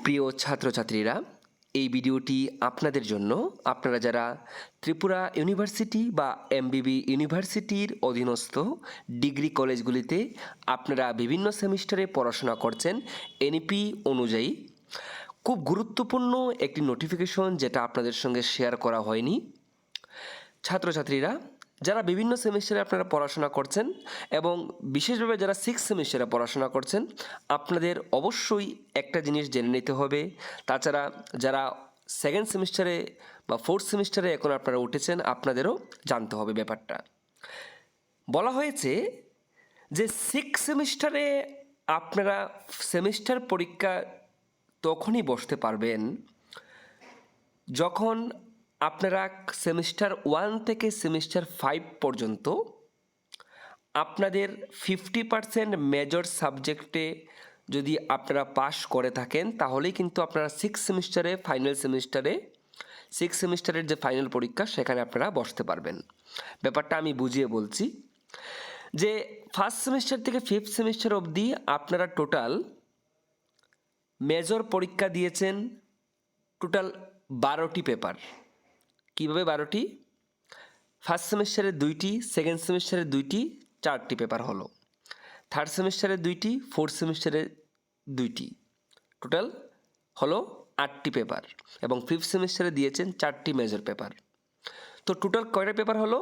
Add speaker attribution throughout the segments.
Speaker 1: প্রিয় ছাত্রছাত্রীরা, এই ভিডিওটি আপনাদের জন্য। আপনারা যারা ত্রিপুরা ইউনিভার্সিটি বা এমবিবি ইউনিভার্সিটির অধীনস্থ ডিগ্রি কলেজগুলিতে আপনারা বিভিন্ন সেমিস্টারে পড়াশোনা করছেন, এনইপি অনুযায়ী খুব গুরুত্বপূর্ণ একটি নোটিফিকেশন যেটা আপনাদের সঙ্গে শেয়ার করা হয়নি। ছাত্রছাত্রীরা যারা বিভিন্ন সেমিস্টারে আপনারা পড়াশোনা করছেন এবং বিশেষভাবে যারা 6 সেমিস্টারে পড়াশোনা করছেন, আপনাদের অবশ্যই একটা জিনিস জেনে নিতে হবে। তাছাড়া যারা 2nd সেমিস্টারে বা 4th সেমিস্টারে এখন আপনারা উঠেছেন, আপনাদেরও জানতে হবে ব্যাপারটা। বলা হয়েছে যে 6 সেমিস্টারে আপনারা সেমিস্টার পরীক্ষা তখনই বসতে পারবেন যখন আপনারা সেমিস্টার 1 থেকে সেমিস্টার 5 পর্যন্ত আপনাদের 50% মেজর সাবজেক্টে যদি আপনারা পাস করে থাকেন, তাহলেই কিন্তু আপনারা 6 সেমিস্টারের যে ফাইনাল পরীক্ষা সেখানে আপনারা বসতে পারবেন। ব্যাপারটা আমি বুঝিয়ে বলছি যে 1st সেমিস্টার থেকে 5th সেমিস্টার অবধি আপনারা টোটাল মেজর পরীক্ষা দিয়েছেন টোটাল 12টি পেপার। কীভাবে 12টি? 1st সেমিস্টারে 2টি, 2nd সেমিস্টারে 2টি, 4টি পেপার হলো। 3rd সেমিস্টারে 2টি, 4th সেমিস্টারে 2টি, টোটাল হলো 8টি পেপার। এবং 5th সেমিস্টারে দিয়েছেন 4টি মেজর পেপার। তো টোটাল কয়টা পেপার হলো?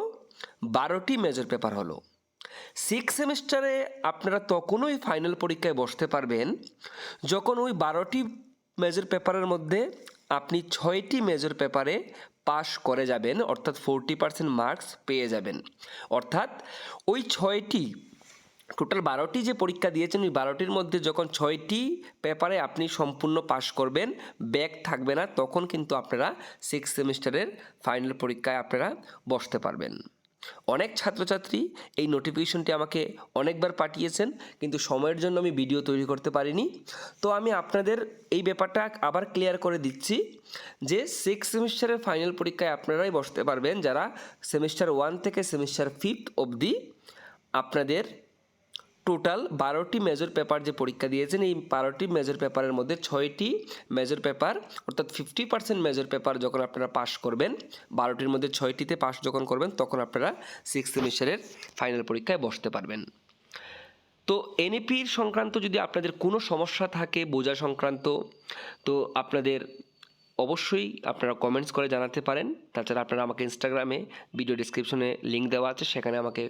Speaker 1: 12টি মেজর পেপার হলো। 6 সেমিস্টারে আপনারা তখনই ফাইনাল পরীক্ষায় বসতে পারবেন যখন ওই 12টি মেজর পেপারের মধ্যে আপনি 6টি মেজর পেপারে পাস করে যাবেন, অর্থাৎ 40% মার্কস পেয়ে যাবেন। অর্থাৎ ওই 6টি টোটাল 12টি যে পরীক্ষা দিয়েছেন, ওই 12টির মধ্যে যখন 6টি পেপারে আপনি সম্পূর্ণ পাস করবেন, ব্যাক থাকবে না, তখন কিন্তু আপনারা 6 সেমিস্টারের ফাইনাল পরীক্ষায় আপনারা বসতে পারবেন। অনেক ছাত্রছাত্রী এই নোটিফিকেশনটি আমাকে অনেকবার পাঠিয়েছেন, কিন্তু সময়ের জন্য আমি ভিডিও তৈরি করতে পারিনি। তো আমি আপনাদের এই ব্যাপারটা আবার ক্লিয়ার করে দিচ্ছি যে 6 সেমিস্টারের ফাইনাল পরীক্ষায় আপনারাই বসতে পারবেন যারা সেমিস্টার 1 থেকে সেমিস্টার 5 অবধি আপনাদের টোটাল 12টি মেজর পেপার যে পরীক্ষা দিয়েছেন, এই 12টি মেজর পেপারের মধ্যে 6টি মেজর পেপার অর্থাৎ 50% মেজর পেপার যখন আপনারা পাস করবেন, 12টির মধ্যে 6টিতে পাস যখন করবেন, তখন আপনারা 6 সেমিস্টারের ফাইনাল পরীক্ষায় বসতে পারবেন। তো এনইপির সংক্রান্ত যদি আপনাদের কোনো সমস্যা থাকে বোঝা সংক্রান্ত, তো আপনাদের অবশ্যই আপনারা কমেন্টস করে জানাতে পারেন। তাছাড়া আপনারা আমাকে ইনস্টাগ্রামে ভিডিও ডিসক্রিপশনে লিঙ্ক দেওয়া আছে, সেখানে আমাকে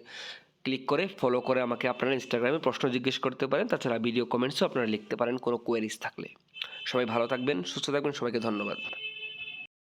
Speaker 1: ক্লিক করে ফলো করে আমাকে আপনারা ইনস্টাগ্রামে প্রশ্ন জিজ্ঞেস করতে পারেন। তাছাড়া ভিডিও কমেন্টসও আপনারা লিখতে পারেন কোনো কোয়েরিজ থাকলে। সবাই ভালো থাকবেন, সুস্থ থাকবেন, সবাইকে ধন্যবাদ।